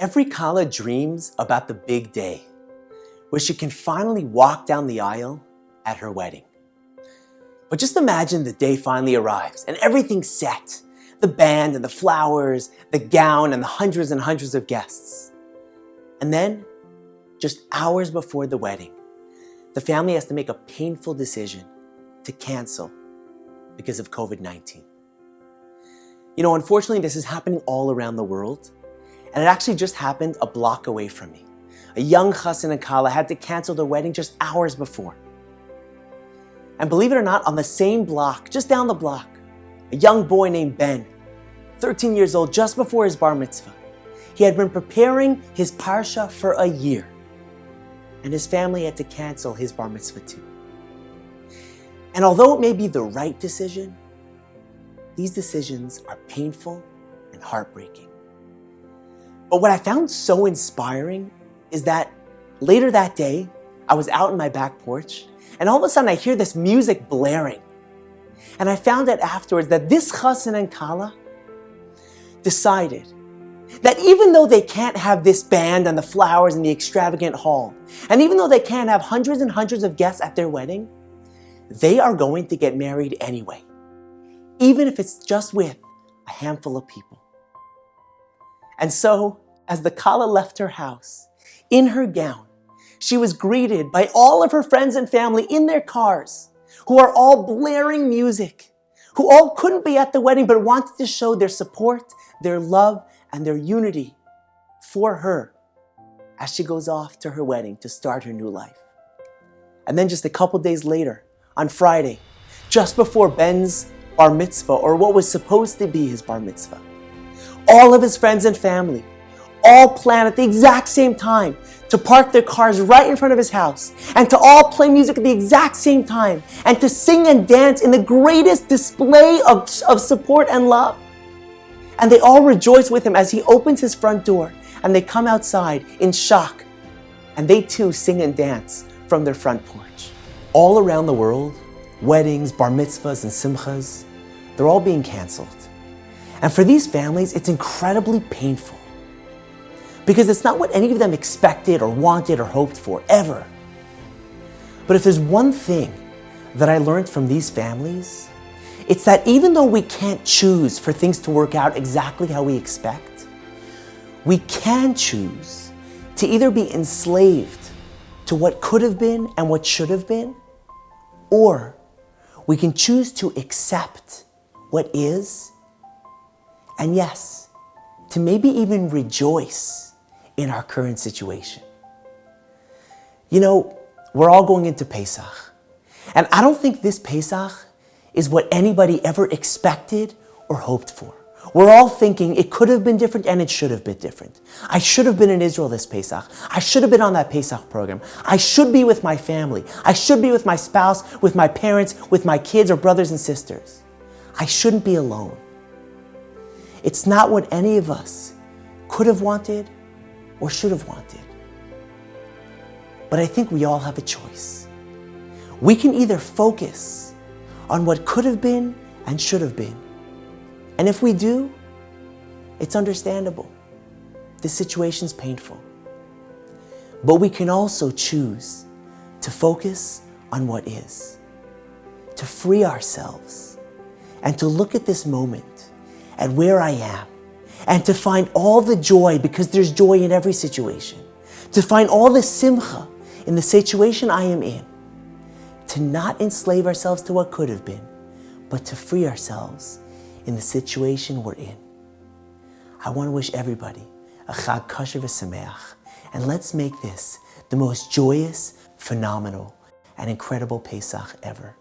Every Kala dreams about the big day, where she can finally walk down the aisle at her wedding. But just imagine the day finally arrives and everything's set. The band and the flowers, the gown and the hundreds of guests. And then, just hours before the wedding, the family has to make a painful decision to cancel because of COVID-19. Unfortunately, this is happening all around the world. And it actually just happened a block away from me. A young chassan and kala had to cancel their wedding just hours before. And believe it or not, on the same block, just down the block, a young boy named Ben, 13 years old, just before his bar mitzvah. He had been preparing his parsha for a year. And his family had to cancel his bar mitzvah too. And although it may be the right decision, these decisions are painful and heartbreaking. But what I found so inspiring is that later that day, I was out in my back porch, and all of a sudden I hear this music blaring. And I found out afterwards that this chassan and kala decided that even though they can't have this band and the flowers and the extravagant hall, and even though they can't have hundreds and hundreds of guests at their wedding, they are going to get married anyway, even if it's just with a handful of people. And so, as the kala left her house, in her gown, she was greeted by all of her friends and family in their cars, who are all blaring music, who all couldn't be at the wedding but wanted to show their support, their love, and their unity for her as she goes off to her wedding to start her new life. And then just a couple days later, on Friday, just before Ben's bar mitzvah, or what was supposed to be his bar mitzvah, all of his friends and family all plan at the exact same time to park their cars right in front of his house and to all play music at the exact same time and to sing and dance in the greatest display of support and love. And they all rejoice with him as he opens his front door and they come outside in shock and they too sing and dance from their front porch. All around the world, weddings, bar mitzvahs, and simchas, they're all being canceled. And for these families, it's incredibly painful because it's not what any of them expected or wanted or hoped for, ever. But if there's one thing that I learned from these families, it's that even though we can't choose for things to work out exactly how we expect, we can choose to either be enslaved to what could have been and what should have been, or we can choose to accept what is, and yes, to maybe even rejoice in our current situation. We're all going into Pesach, and I don't think this Pesach is what anybody ever expected or hoped for. We're all thinking it could have been different and it should have been different. I should have been in Israel this Pesach. I should have been on that Pesach program. I should be with my family. I should be with my spouse, with my parents, with my kids or brothers and sisters. I shouldn't be alone. It's not what any of us could have wanted or should have wanted. But I think we all have a choice. We can either focus on what could have been and should have been. And if we do, it's understandable. The situation's painful. But we can also choose to focus on what is, to free ourselves, and to look at this moment, at where I am, and to find all the joy, because there's joy in every situation, to find all the simcha in the situation I am in, to not enslave ourselves to what could have been, but to free ourselves in the situation we're in. I want to wish everybody a Chag Kosher v'Sameach, and let's make this the most joyous, phenomenal, and incredible Pesach ever.